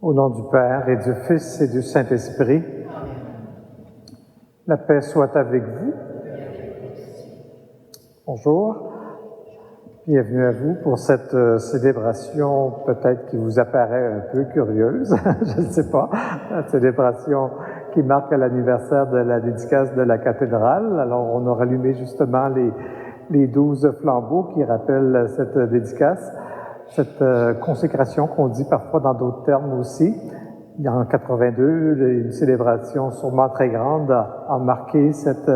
Au nom du Père et du Fils et du Saint-Esprit, la paix soit avec vous. Bonjour, bienvenue à vous pour cette célébration peut-être qui vous apparaît un peu curieuse, je ne sais pas, la célébration qui marque l'anniversaire de la dédicace de la cathédrale. Alors on a rallumé justement les 12 flambeaux qui rappellent cette dédicace. Cette consécration qu'on dit parfois dans d'autres termes aussi. Il y a en 82, une célébration sûrement très grande a marqué cet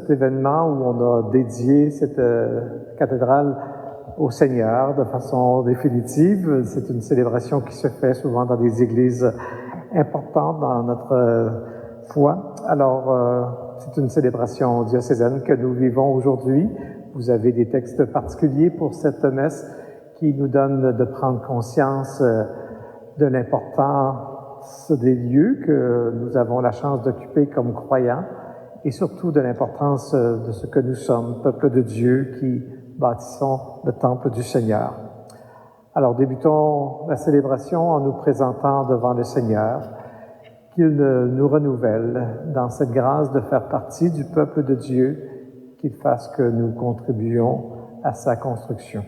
événement où on a dédié cette cathédrale au Seigneur de façon définitive. C'est une célébration qui se fait souvent dans des églises importantes dans notre foi. Alors, c'est une célébration diocésaine que nous vivons aujourd'hui. Vous avez des textes particuliers pour cette messe qui nous donne de prendre conscience de l'importance des lieux que nous avons la chance d'occuper comme croyants et surtout de l'importance de ce que nous sommes, peuple de Dieu qui bâtissons le temple du Seigneur. Alors débutons la célébration en nous présentant devant le Seigneur, qu'il nous renouvelle dans cette grâce de faire partie du peuple de Dieu, qu'il fasse que nous contribuions à sa construction.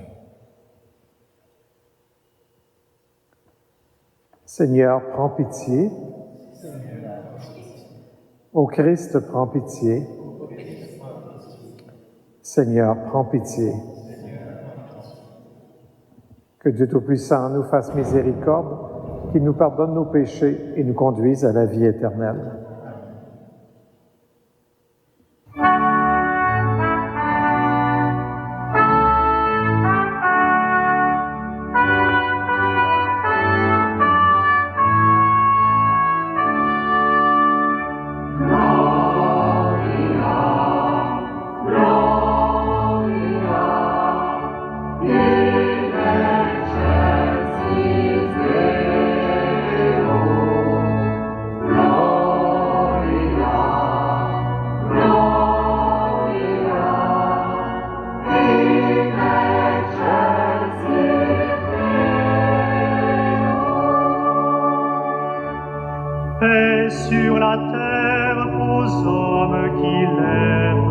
Seigneur, prends pitié. Ô Christ, prends pitié. Seigneur, prends pitié. Que Dieu Tout-Puissant nous fasse miséricorde, qu'il nous pardonne nos péchés et nous conduise à la vie éternelle. Sur la terre aux hommes qui l'aiment.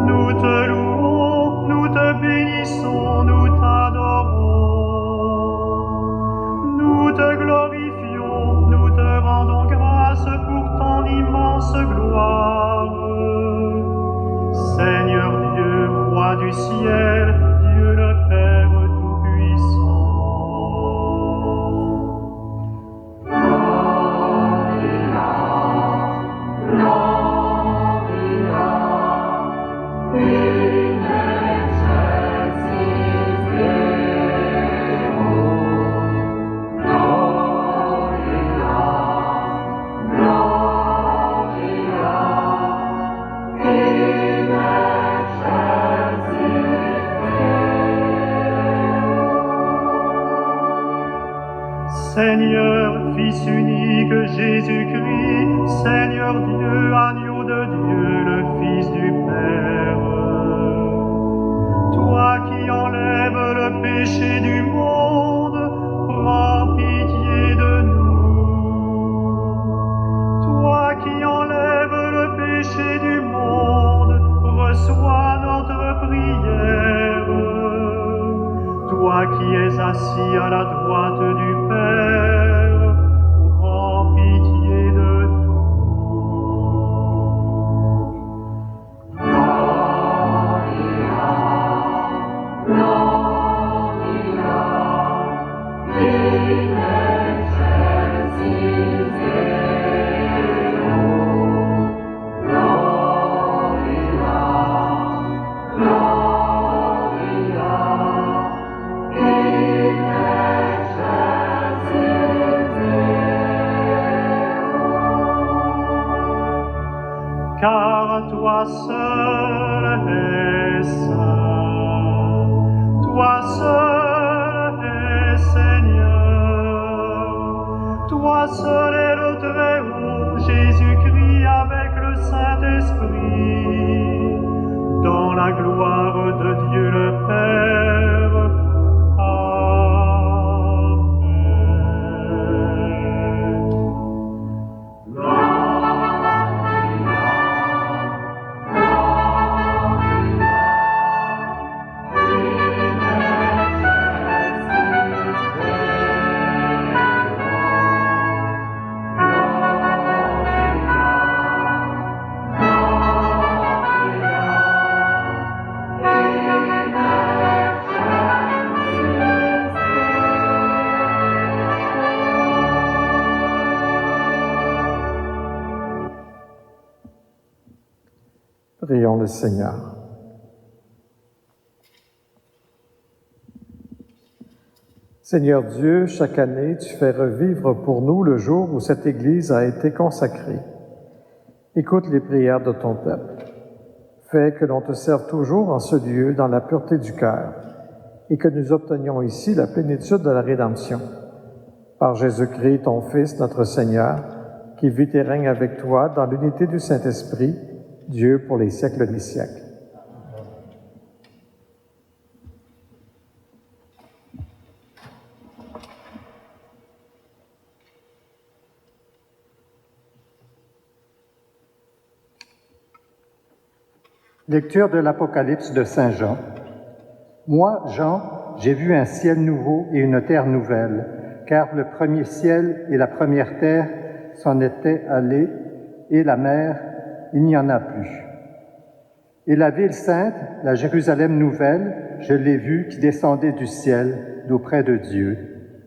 Nous te louons, nous te bénissons, nous t'adorons. Nous te glorifions, nous te rendons grâce pour ton immense gloire. Seigneur Dieu, roi du ciel, Dieu le Père Tout-Puissant. Seigneur, Fils unique Jésus-Christ, Seigneur Dieu, agneau de Dieu, le Fils du Père. Toi qui enlèves le péché du monde, prends pitié de nous. Toi qui enlèves le péché du monde, reçois notre prière. Toi qui es assis à la droite du Père, prends pitié de nous. Gloria, Gloria, in excelsis Deo. Gloria, Gloria, in excelsis Deo. Car toi seul es saint, toi seul es Seigneur, toi seul est le Très-Haut, Jésus-Christ avec le Saint-Esprit, dans la gloire de Dieu le Père. Amen. Prions le Seigneur. Seigneur Dieu, chaque année, tu fais revivre pour nous le jour où cette Église a été consacrée. Écoute les prières de ton peuple. Fais que l'on te serve toujours en ce lieu dans la pureté du cœur et que nous obtenions ici la plénitude de la rédemption. Par Jésus-Christ, ton Fils, notre Seigneur, qui vit et règne avec toi dans l'unité du Saint-Esprit, Dieu pour les siècles des siècles. Lecture de l'Apocalypse de Saint Jean. Moi, Jean, j'ai vu un ciel nouveau et une terre nouvelle, car le premier ciel et la première terre s'en étaient allés, et la mer, il n'y en a plus. Et la ville sainte, la Jérusalem nouvelle, je l'ai vue qui descendait du ciel d'auprès de Dieu,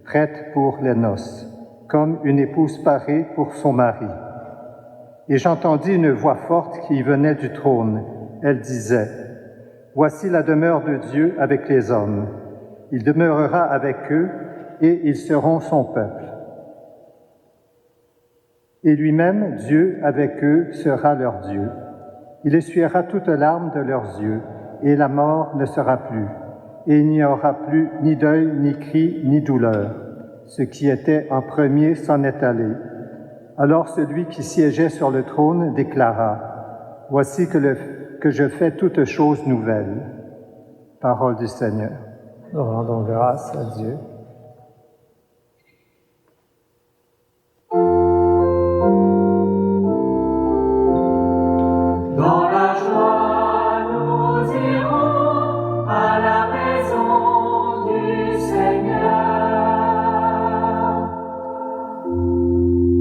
prête pour les noces, comme une épouse parée pour son mari. Et j'entendis une voix forte qui venait du trône. Elle disait, « Voici la demeure de Dieu avec les hommes. Il demeurera avec eux et ils seront son peuple. Et lui-même, Dieu avec eux, sera leur Dieu. Il essuiera toute larme de leurs yeux et la mort ne sera plus. Et il n'y aura plus ni deuil, ni cri, ni douleur. Ce qui était en premier s'en est allé. Alors celui qui siégeait sur le trône déclara, « Voici que je fais toutes choses nouvelles. » Parole du Seigneur. Nous rendons grâce à Dieu. Dans la joie, nous irons à la maison du Seigneur.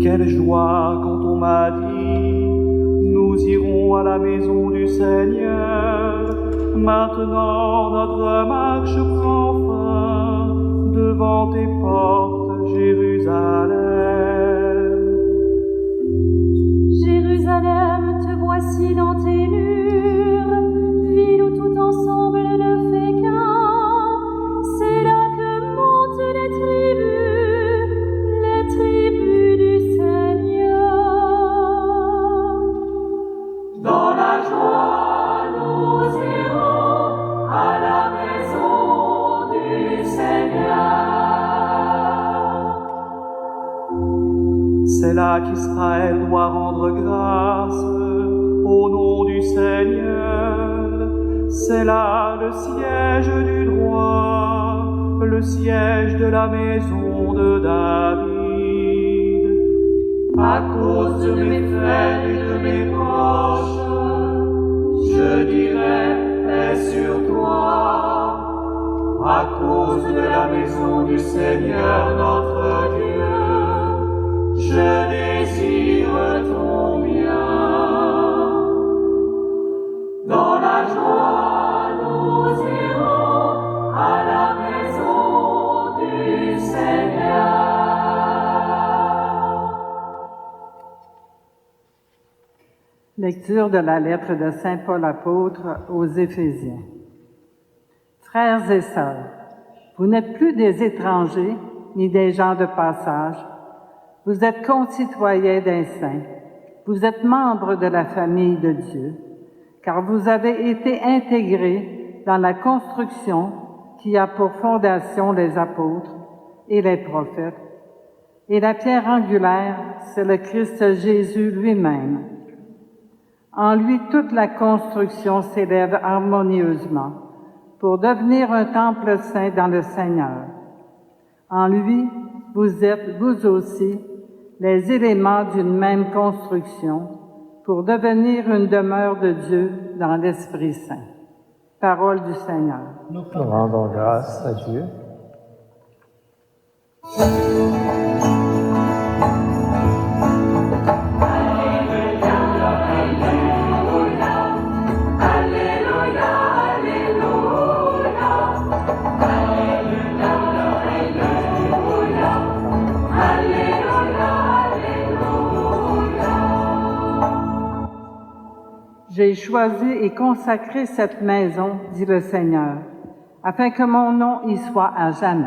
Quelle joie quand on m'a dit, nous irons à la maison du Seigneur. Maintenant notre marche prend fin devant tes portes, Jérusalem. Jérusalem, te voici dans tes murs, ville où tout ensemble ne fait qu'un. C'est là que montent les tribus du Seigneur. Dans la joie, nous irons à la maison du Seigneur. C'est là qu'Israël doit rendre grâce au nom du Seigneur. C'est là le siège du droit, le siège de la maison de David. À cause de mes frères et de mes proches, je dirai paix sur toi. À cause de la maison du Seigneur notre Dieu, je désire ton bien. Dans la joie, nous irons à la maison du Seigneur. Lecture de la lettre de Saint Paul apôtre aux Éphésiens. Frères et sœurs, vous n'êtes plus des étrangers ni des gens de passage. Vous êtes concitoyens des saints. Vous êtes membres de la famille de Dieu, car vous avez été intégrés dans la construction qui a pour fondation les apôtres et les prophètes. Et la pierre angulaire, c'est le Christ Jésus lui-même. En lui, toute la construction s'élève harmonieusement pour devenir un temple saint dans le Seigneur. En lui, vous êtes, vous aussi, les éléments d'une même construction pour devenir une demeure de Dieu dans l'Esprit Saint. Parole du Seigneur. Nous rendons grâce à Dieu. J'ai choisi et consacré cette maison, dit le Seigneur, afin que mon nom y soit à jamais.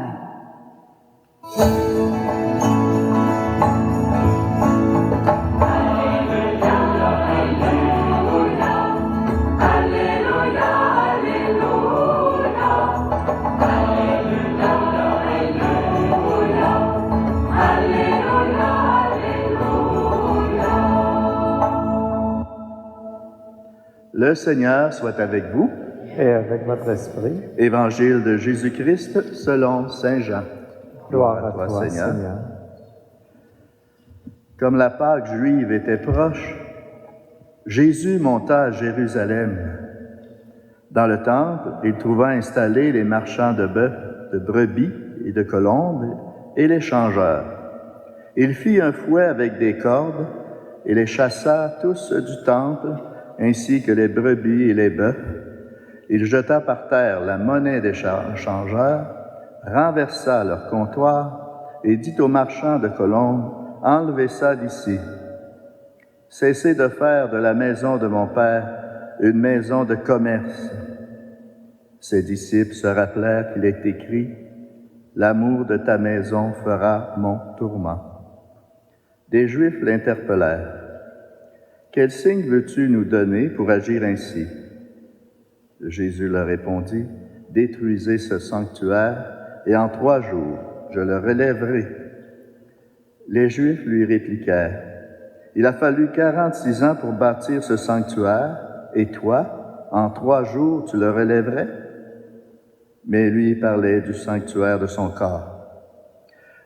Le Seigneur soit avec vous. Et avec votre esprit. Évangile de Jésus-Christ selon Saint Jean. Gloire à toi, Seigneur. Comme la Pâque juive était proche, Jésus monta à Jérusalem. Dans le temple, il trouva installés les marchands de bœufs, de brebis et de colombes, et les changeurs. Il fit un fouet avec des cordes, et les chassa tous du temple, ainsi que les brebis et les bœufs. Il jeta par terre la monnaie des changeurs, renversa leur comptoir, et dit aux marchands de colombes, « Enlevez ça d'ici. Cessez de faire de la maison de mon Père une maison de commerce. » Ses disciples se rappelèrent qu'il est écrit, « L'amour de ta maison fera mon tourment. » Des Juifs l'interpellèrent. « Quel signe veux-tu nous donner pour agir ainsi? » Jésus leur répondit, « Détruisez ce sanctuaire, et en 3 jours, je le relèverai. » Les Juifs lui répliquèrent, « Il a fallu 46 ans pour bâtir ce sanctuaire, et toi, en 3 jours, tu le relèverais? » Mais lui parlait du sanctuaire de son corps.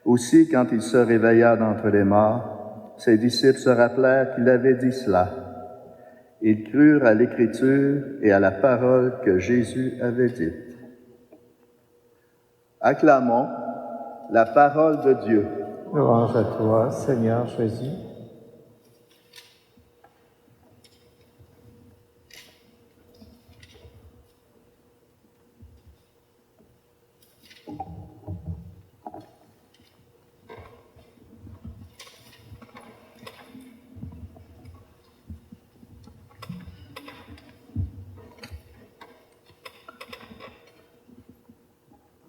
Aussi, quand il se réveilla d'entre les morts, ses disciples se rappelèrent qu'il avait dit cela. Ils crurent à l'Écriture et à la parole que Jésus avait dite. Acclamons la parole de Dieu. Louange à toi, Seigneur Jésus.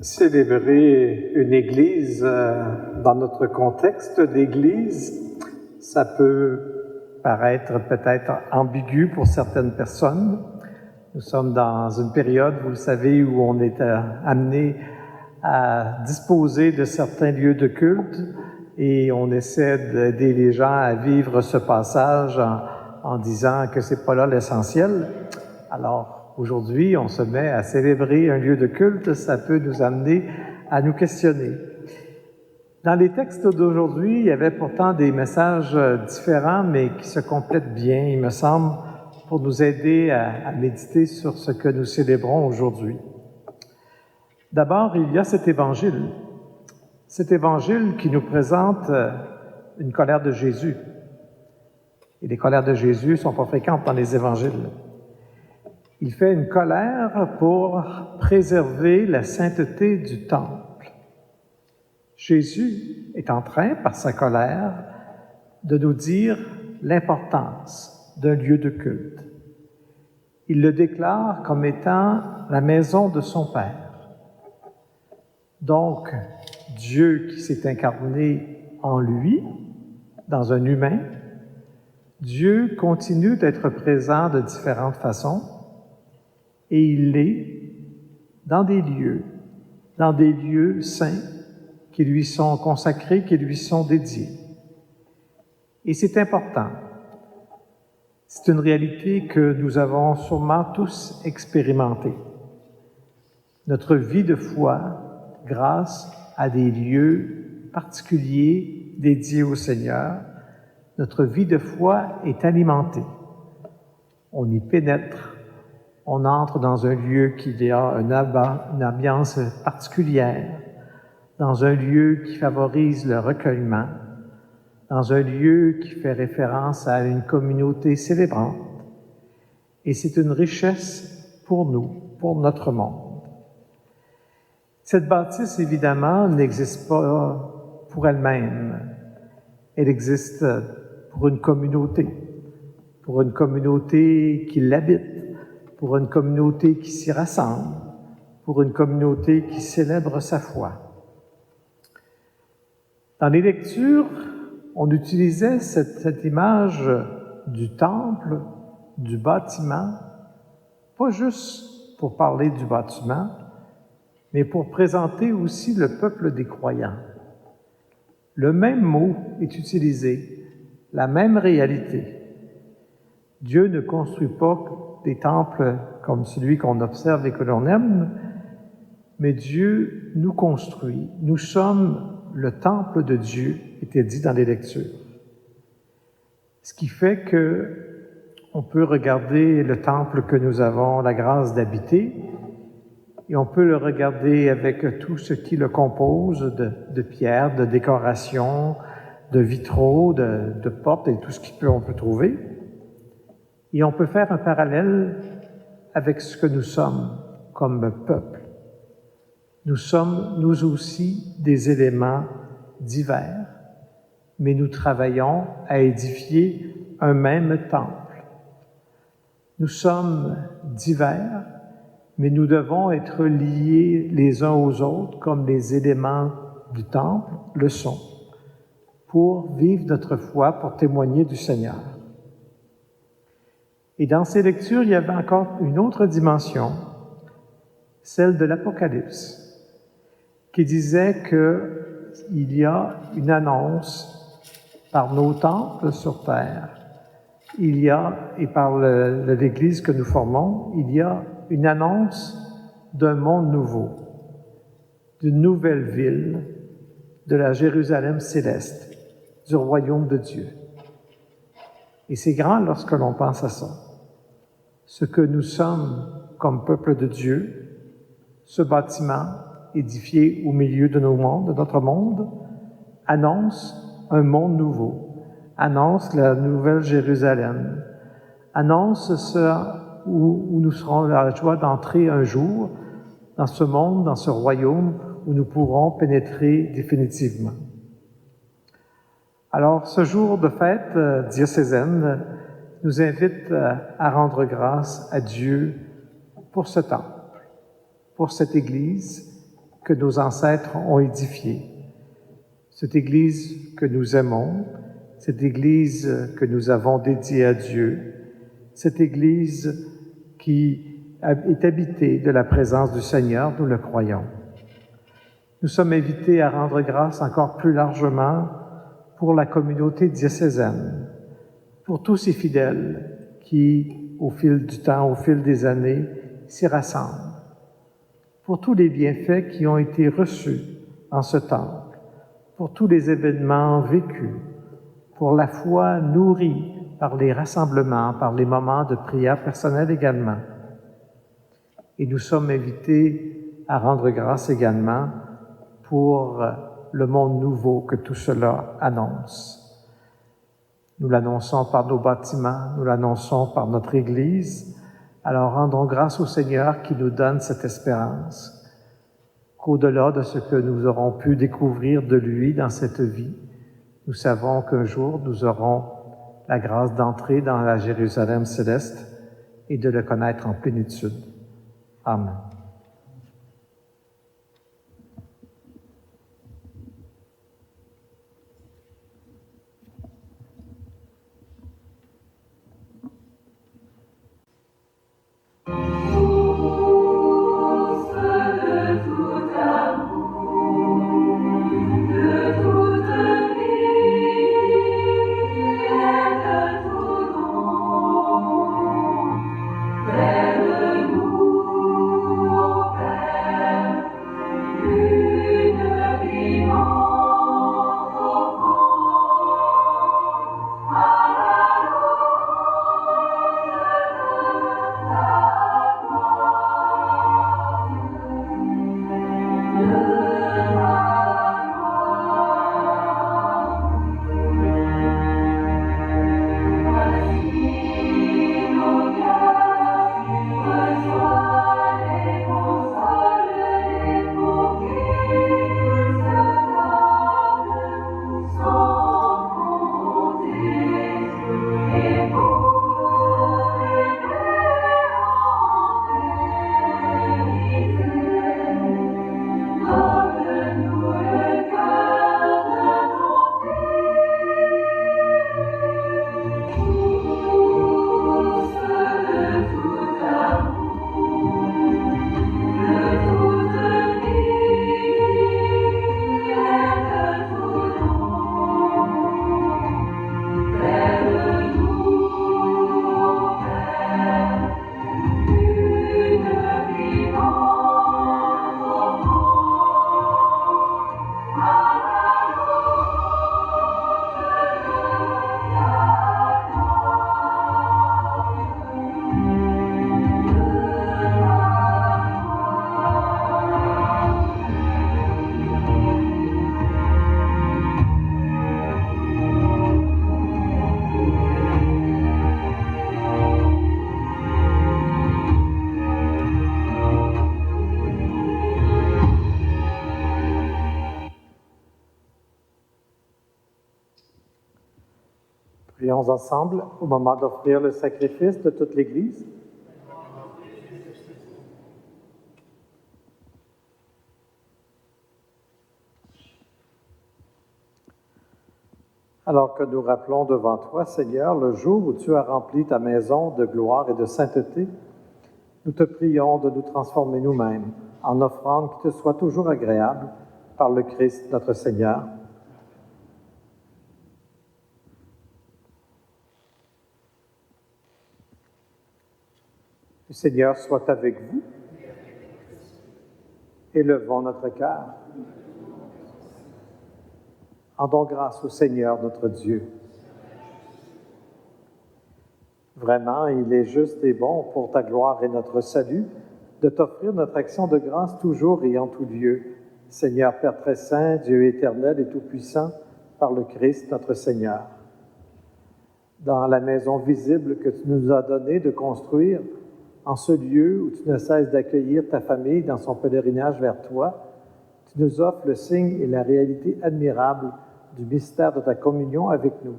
Célébrer une église dans notre contexte d'église, ça peut paraître peut-être ambigu pour certaines personnes. Nous sommes dans une période, vous le savez, où on est amené à disposer de certains lieux de culte et on essaie d'aider les gens à vivre ce passage en disant que c'est pas là l'essentiel. Alors, aujourd'hui, on se met à célébrer un lieu de culte, ça peut nous amener à nous questionner. Dans les textes d'aujourd'hui, il y avait pourtant des messages différents, mais qui se complètent bien, il me semble, pour nous aider à méditer sur ce que nous célébrons aujourd'hui. D'abord, il y a cet évangile qui nous présente une colère de Jésus. Et les colères de Jésus ne sont pas fréquentes dans les évangiles. Il fait une colère pour préserver la sainteté du temple. Jésus est en train, par sa colère, de nous dire l'importance d'un lieu de culte. Il le déclare comme étant la maison de son Père. Donc, Dieu qui s'est incarné en lui, dans un humain, Dieu continue d'être présent de différentes façons, et il est dans des lieux saints qui lui sont consacrés, qui lui sont dédiés. Et c'est important. C'est une réalité que nous avons sûrement tous expérimentée. Notre vie de foi, grâce à des lieux particuliers dédiés au Seigneur, notre vie de foi est alimentée. On y pénètre. On entre dans un lieu qui a une ambiance particulière, dans un lieu qui favorise le recueillement, dans un lieu qui fait référence à une communauté célébrante. Et c'est une richesse pour nous, pour notre monde. Cette bâtisse, évidemment, n'existe pas pour elle-même. Elle existe pour une communauté pour une communauté qui l'habite, pour une communauté qui s'y rassemble, pour une communauté qui célèbre sa foi. Dans les lectures, on utilisait cette image du temple, du bâtiment, pas juste pour parler du bâtiment, mais pour présenter aussi le peuple des croyants. Le même mot est utilisé, la même réalité. Dieu ne construit pas des temples comme celui qu'on observe et que l'on aime, mais Dieu nous construit. Nous sommes le temple de Dieu, était dit dans les lectures. Ce qui fait que on peut regarder le temple que nous avons la grâce d'habiter et on peut le regarder avec tout ce qui le compose de pierres, de décorations, de vitraux, de portes et tout ce qu'on peut trouver. Et on peut faire un parallèle avec ce que nous sommes comme peuple. Nous sommes, nous aussi, des éléments divers, mais nous travaillons à édifier un même temple. Nous sommes divers, mais nous devons être liés les uns aux autres comme les éléments du temple le sont, pour vivre notre foi, pour témoigner du Seigneur. Et dans ces lectures, il y avait encore une autre dimension, celle de l'Apocalypse, qui disait qu'il y a une annonce par nos temples sur terre, il y a, et par l'Église que nous formons, il y a une annonce d'un monde nouveau, d'une nouvelle ville, de la Jérusalem céleste, du royaume de Dieu. Et c'est grand lorsque l'on pense à ça. Ce que nous sommes comme peuple de Dieu, ce bâtiment édifié au milieu de notre monde, annonce un monde nouveau, annonce la nouvelle Jérusalem, annonce ce où nous serons la joie d'entrer un jour dans ce monde, dans ce royaume où nous pourrons pénétrer définitivement. Alors, ce jour de fête diocésaine nous invite à rendre grâce à Dieu pour ce temple, pour cette Église que nos ancêtres ont édifiée, cette Église que nous aimons, cette Église que nous avons dédiée à Dieu, cette Église qui est habitée de la présence du Seigneur, nous le croyons. Nous sommes invités à rendre grâce encore plus largement pour la communauté diocésaine, pour tous ces fidèles qui, au fil du temps, au fil des années, s'y rassemblent, pour tous les bienfaits qui ont été reçus en ce temple, pour tous les événements vécus, pour la foi nourrie par les rassemblements, par les moments de prière personnelle également. Et nous sommes invités à rendre grâce également pour le monde nouveau que tout cela annonce. Nous l'annonçons par nos bâtiments, nous l'annonçons par notre Église. Alors rendons grâce au Seigneur qui nous donne cette espérance, qu'au-delà de ce que nous aurons pu découvrir de lui dans cette vie, nous savons qu'un jour nous aurons la grâce d'entrer dans la Jérusalem céleste et de le connaître en plénitude. Amen. Vers nous Prions ensemble au moment d'offrir le sacrifice de toute l'Église. Alors que nous rappelons devant toi, Seigneur, le jour où tu as rempli ta maison de gloire et de sainteté, nous te prions de nous transformer nous-mêmes en offrande qui te soit toujours agréable par le Christ notre Seigneur. Le Seigneur soit avec vous. Élevons notre cœur. Rendons grâce au Seigneur notre Dieu. Vraiment, il est juste et bon pour ta gloire et notre salut de t'offrir notre action de grâce toujours et en tout lieu. Seigneur Père très saint, Dieu éternel et tout-puissant, par le Christ notre Seigneur. Dans la maison visible que tu nous as donnée de construire, en ce lieu où tu ne cesses d'accueillir ta famille dans son pèlerinage vers toi, tu nous offres le signe et la réalité admirable du mystère de ta communion avec nous.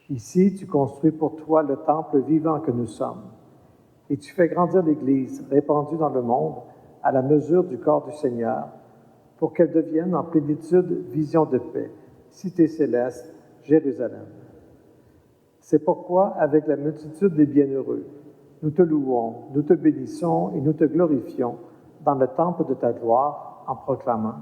Ici, tu construis pour toi le temple vivant que nous sommes, et tu fais grandir l'Église répandue dans le monde à la mesure du corps du Seigneur, pour qu'elle devienne en plénitude vision de paix, cité céleste, Jérusalem. C'est pourquoi, avec la multitude des bienheureux, nous te louons, nous te bénissons et nous te glorifions dans le temple de ta gloire en proclamant.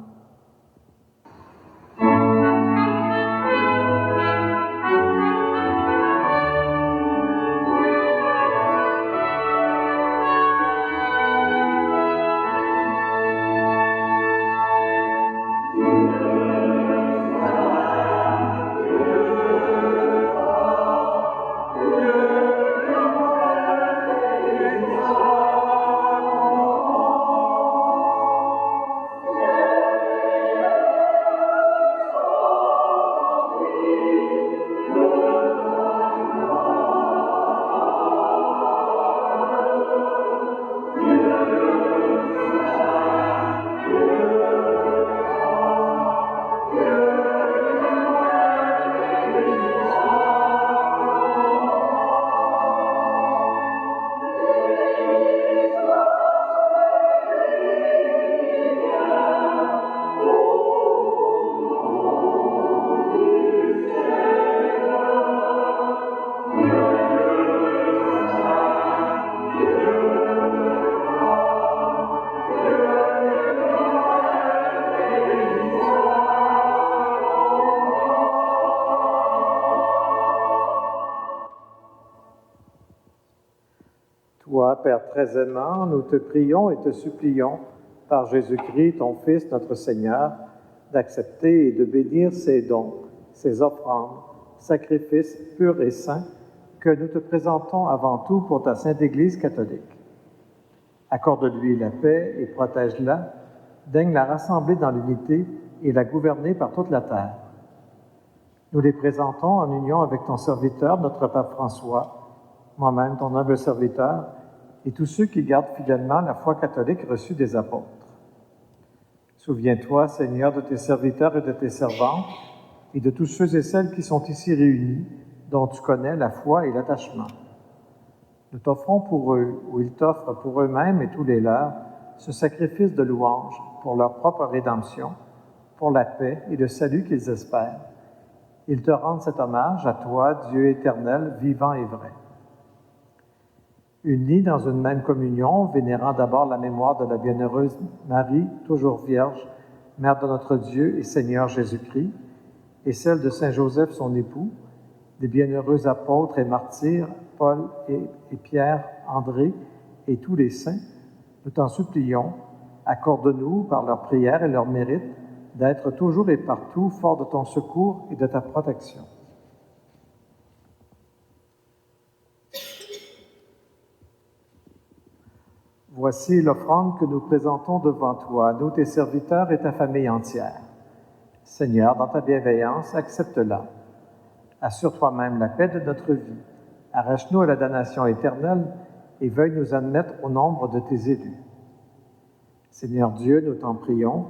Toi, Père très aimant, nous te prions et te supplions, par Jésus-Christ, ton Fils, notre Seigneur, d'accepter et de bénir ces dons, ces offrandes, sacrifices purs et saints que nous te présentons avant tout pour ta Sainte Église catholique. Accorde-lui la paix et protège-la, daigne la rassembler dans l'unité et la gouverner par toute la terre. Nous les présentons en union avec ton serviteur, notre Pape François, moi-même, ton humble serviteur, et tous ceux qui gardent fidèlement la foi catholique reçue des apôtres. Souviens-toi, Seigneur, de tes serviteurs et de tes servantes, et de tous ceux et celles qui sont ici réunis, dont tu connais la foi et l'attachement. Nous t'offrons pour eux, ou ils t'offrent pour eux-mêmes et tous les leurs, ce sacrifice de louange pour leur propre rédemption, pour la paix et le salut qu'ils espèrent. Ils te rendent cet hommage à toi, Dieu éternel, vivant et vrai. Unis dans une même communion, vénérant d'abord la mémoire de la bienheureuse Marie, toujours vierge, Mère de notre Dieu et Seigneur Jésus-Christ, et celle de Saint Joseph, son époux, des bienheureux apôtres et martyrs, Paul et Pierre, André et tous les saints, nous t'en supplions, accorde-nous, par leurs prières et leurs mérites, d'être toujours et partout forts de ton secours et de ta protection. Voici l'offrande que nous présentons devant toi, nous, tes serviteurs et ta famille entière. Seigneur, dans ta bienveillance, accepte-la. Assure toi-même la paix de notre vie. Arrache-nous à la damnation éternelle et veuille nous admettre au nombre de tes élus. Seigneur Dieu, nous t'en prions,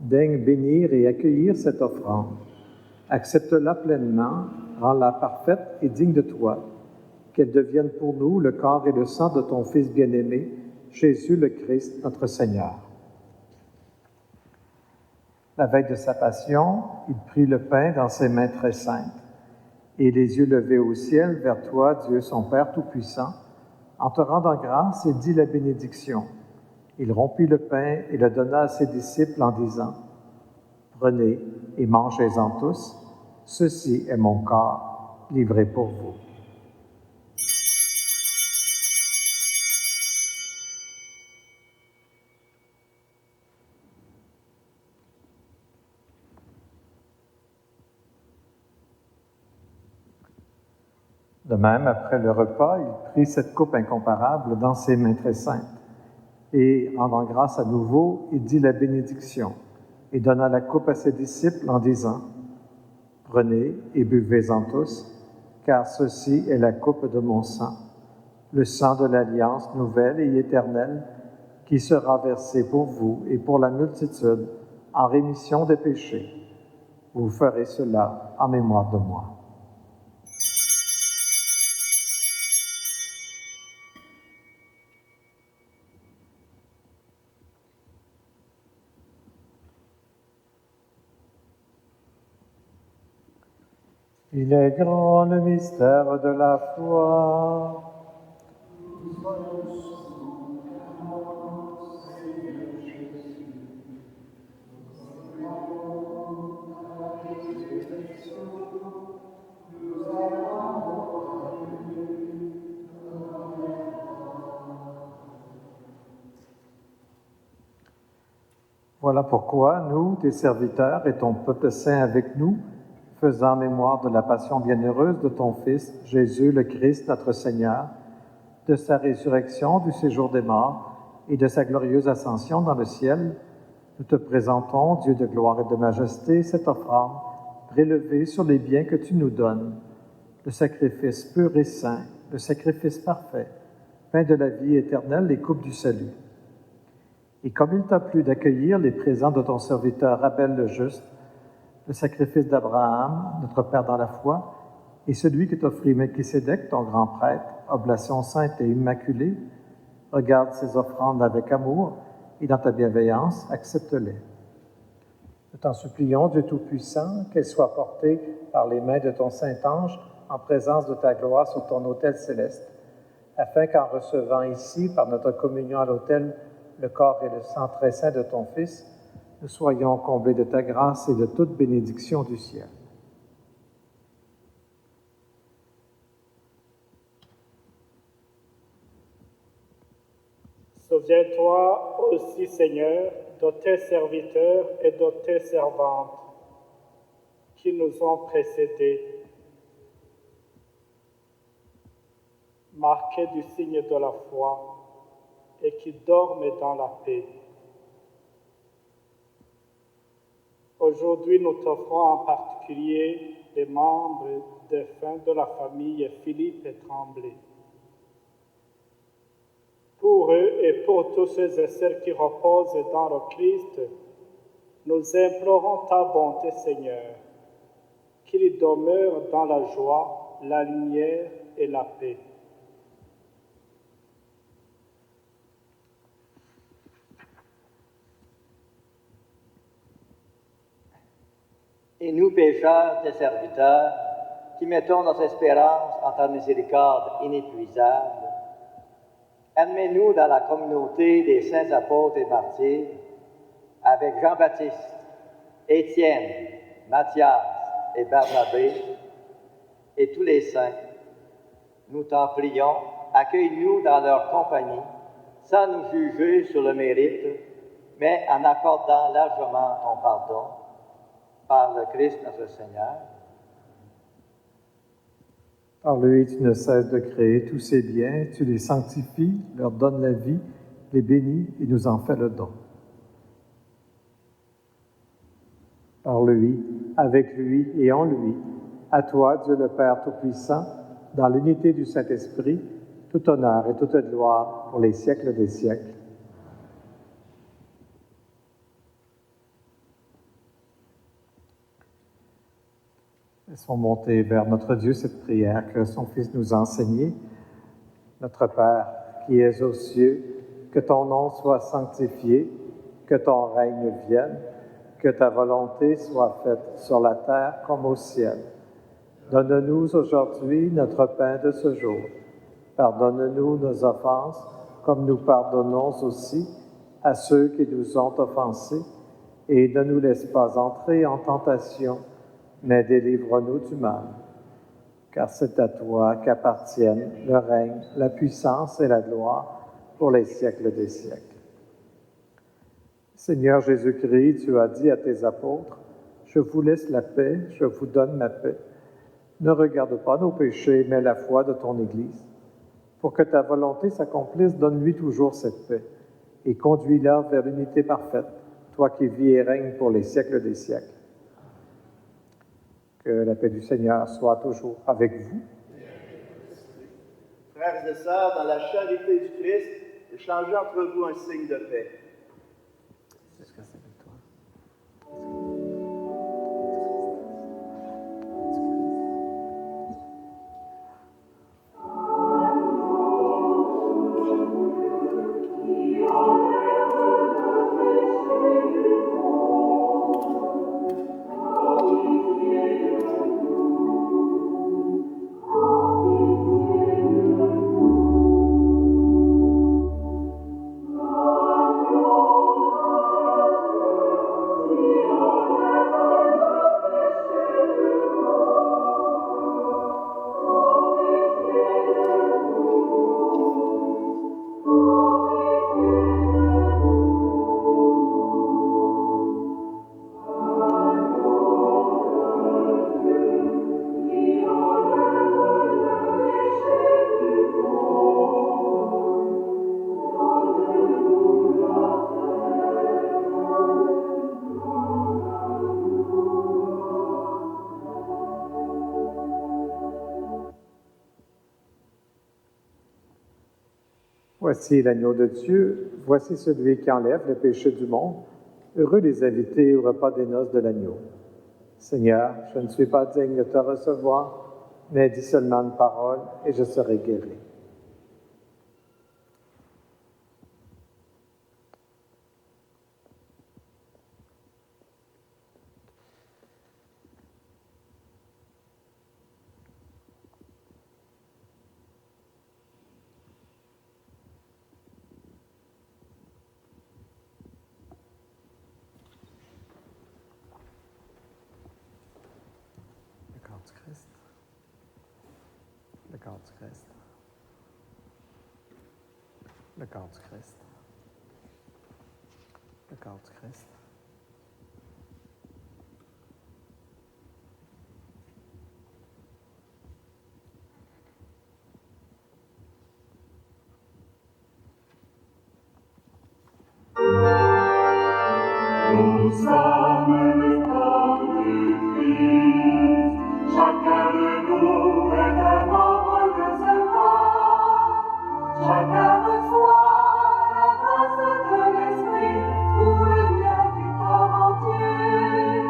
daigne bénir et accueillir cette offrande. Accepte-la pleinement, Rends-la parfaite et digne de toi, qu'elle devienne pour nous le corps et le sang de ton Fils bien-aimé, Jésus le Christ, notre Seigneur. La veille de sa passion, il prit le pain dans ses mains très saintes, et les yeux levés au ciel vers toi, Dieu son Père Tout-Puissant, en te rendant grâce, il dit la bénédiction. Il rompit le pain et le donna à ses disciples en disant, « Prenez et mangez-en tous, ceci est mon corps, livré pour vous. » De même, après le repas, il prit cette coupe incomparable dans ses mains très saintes, et, rendant grâce à nouveau, il dit la bénédiction, et donna la coupe à ses disciples en disant, « Prenez et buvez-en tous, car ceci est la coupe de mon sang, le sang de l'alliance nouvelle et éternelle, qui sera versé pour vous et pour la multitude en rémission des péchés. Vous ferez cela en mémoire de moi. » Il est grand le mystère de la foi. Voilà pourquoi nous, tes serviteurs et ton peuple saint avec nous, faisant mémoire de la passion bienheureuse de ton Fils, Jésus le Christ, notre Seigneur, de sa résurrection du séjour des morts et de sa glorieuse ascension dans le ciel, nous te présentons, Dieu de gloire et de majesté, cette offrande prélevée sur les biens que tu nous donnes, le sacrifice pur et saint, le sacrifice parfait, pain de la vie éternelle et coupe du salut. Et comme il t'a plu d'accueillir les présents de ton serviteur Abel le juste, le sacrifice d'Abraham, notre Père dans la foi, et celui que t'offrit Melchisédek, ton grand prêtre, oblation sainte et immaculée, regarde ces offrandes avec amour et dans ta bienveillance, accepte-les. Nous t'en supplions, Dieu Tout-Puissant, qu'elles soient portées par les mains de ton Saint-Ange en présence de ta gloire sur ton autel céleste, afin qu'en recevant ici, par notre communion à l'autel, le corps et le sang très saint de ton Fils, nous soyons comblés de ta grâce et de toute bénédiction du ciel. Souviens-toi aussi, Seigneur, de tes serviteurs et de tes servantes qui nous ont précédés, marqués du signe de la foi et qui dorment dans la paix. Aujourd'hui, nous t'offrons en particulier les membres défunts de la famille Philippe et Tremblay. Pour eux et pour tous ceux et celles qui reposent dans le Christ, nous implorons ta bonté, Seigneur, qu'ils demeurent dans la joie, la lumière et la paix. Et nous, pécheurs, tes serviteurs, qui mettons notre espérance en ta miséricorde inépuisable, admets-nous dans la communauté des saints apôtres et martyrs, avec Jean-Baptiste, Étienne, Matthias et Barnabé, et tous les saints. Nous t'en prions, accueille-nous dans leur compagnie, sans nous juger sur le mérite, mais en accordant largement ton pardon, par le Christ notre Seigneur. Par lui, tu ne cesses de créer tous ces biens, tu les sanctifies, leur donnes la vie, les bénis et nous en fais le don. Par lui, avec lui et en lui, à toi, Dieu le Père Tout-Puissant, dans l'unité du Saint-Esprit, tout honneur et toute gloire pour les siècles des siècles. Laissons monter vers notre Dieu cette prière que son Fils nous a enseignée. Notre Père, qui es aux cieux, que ton nom soit sanctifié, que ton règne vienne, que ta volonté soit faite sur la terre comme au ciel. Donne-nous aujourd'hui notre pain de ce jour. Pardonne-nous nos offenses, comme nous pardonnons aussi à ceux qui nous ont offensés, et ne nous laisse pas entrer en tentation, mais délivre-nous du mal. Car c'est à toi qu'appartiennent le règne, la puissance et la gloire pour les siècles des siècles. Seigneur Jésus-Christ, tu as dit à tes apôtres, « Je vous laisse la paix, je vous donne ma paix. Ne regarde pas nos péchés, mais la foi de ton Église. Pour que ta volonté s'accomplisse, donne-lui toujours cette paix et conduis-la vers l'unité parfaite, toi qui vis et règnes pour les siècles des siècles. » Que la paix du Seigneur soit toujours avec vous. Frères et sœurs, dans la charité du Christ, échangez entre vous un signe de paix. Est-ce que c'est avec toi? Voici l'agneau de Dieu, voici celui qui enlève le péché du monde. Heureux les invités au repas des noces de l'agneau. Seigneur, je ne suis pas digne de te recevoir, mais dis seulement une parole et je serai guéri. Le corps du Christ. Le corps du Christ. Le corps du Christ. Le corps du Christ. Nous sommes le corps du Christ, chacun de nous est un membre de ce corps. Chacun reçoit la grâce de l'Esprit pour le bien du corps entier.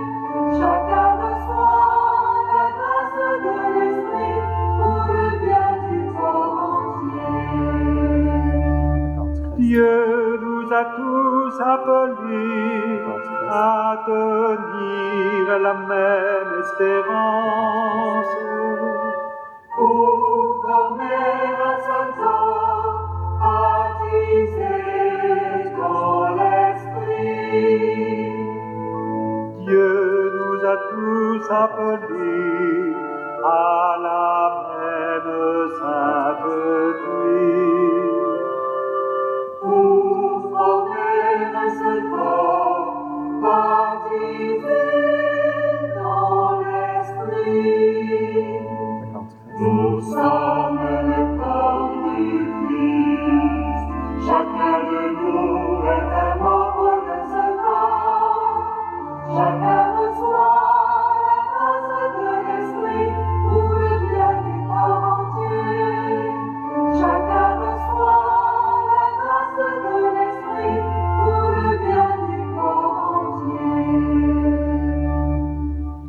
Chacun reçoit la grâce de l'Esprit pour le bien du corps entier. Dieu nous a tous appelés à tenir la même espérance. Pour former un seul corps, baptisé dans l'Esprit. Dieu nous a tous appelés à la même sainteté. Pour former un seul corps, baptisé dans l'Esprit. Nous sommes le corps du Christ, chacun de nous est un membre de ce corps. Chacun reçoit la grâce de l'Esprit pour le bien du corps entier. Chacun reçoit la grâce de l'Esprit pour le bien du corps entier.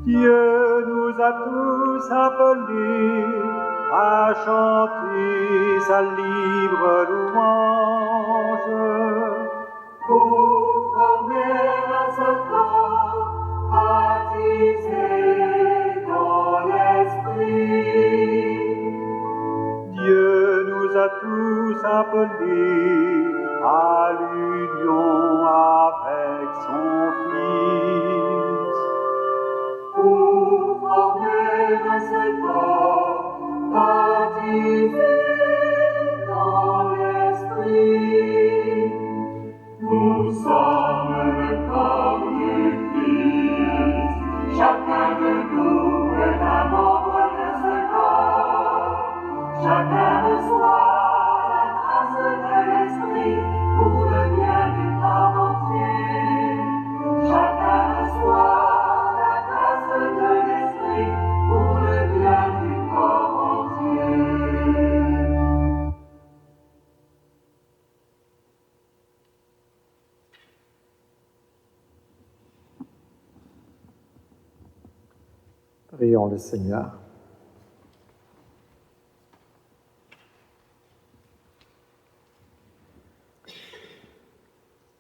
Dieu nous nous a tous appelés à chanter sa libre louange. Pour former un seul corps, baptisé dans l'Esprit. Dieu nous a tous appelés à l'union avec son Fils. Pour former un seul corps, baptisé dans l'Esprit. Nous sommes le corps du Christ, chacun de nous est un membre de ce corps. Chacun reçoit la grâce de l'Esprit pour le bien du corps entier. Chacun reçoit la grâce de l'Esprit pour le bien du corps entier. Prions le Seigneur.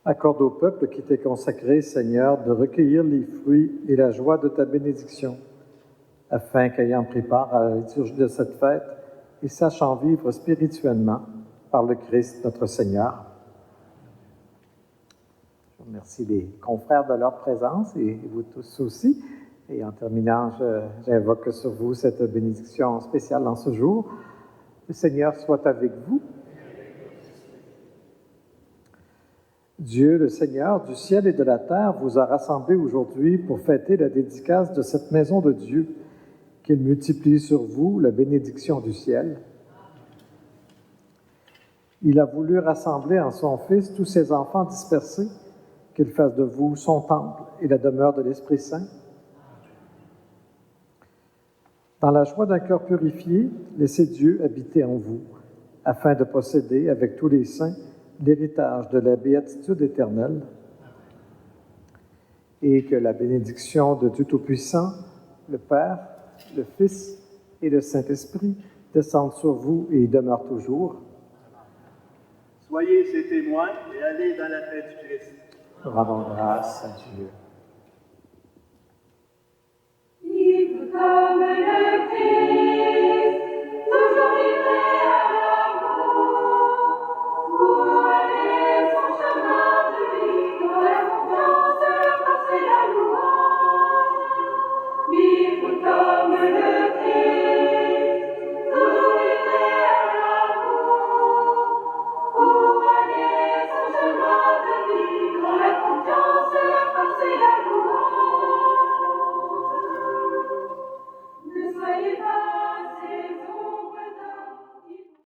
Accorde au peuple qui t'est consacré, Seigneur, de recueillir les fruits et la joie de ta bénédiction, afin qu'ayant pris part à la liturgie de cette fête, ils sachent en vivre spirituellement par le Christ notre Seigneur. Je remercie les confrères de leur présence et vous tous aussi. Et en terminant, j'invoque sur vous cette bénédiction spéciale en ce jour. Le Seigneur soit avec vous. Dieu, le Seigneur du ciel et de la terre, vous a rassemblés aujourd'hui pour fêter la dédicace de cette maison de Dieu. Qu'il multiplie sur vous la bénédiction du ciel. Il a voulu rassembler en son Fils tous ses enfants dispersés, qu'il fasse de vous son temple et la demeure de l'Esprit Saint. Dans la joie d'un cœur purifié, laissez Dieu habiter en vous, afin de posséder avec tous les saints l'héritage de la béatitude éternelle, et que la bénédiction de Dieu Tout-Puissant, le Père, le Fils et le Saint-Esprit descendent sur vous et y demeurent toujours. Soyez ses témoins et allez dans la paix du Christ. Rendons grâce à Dieu.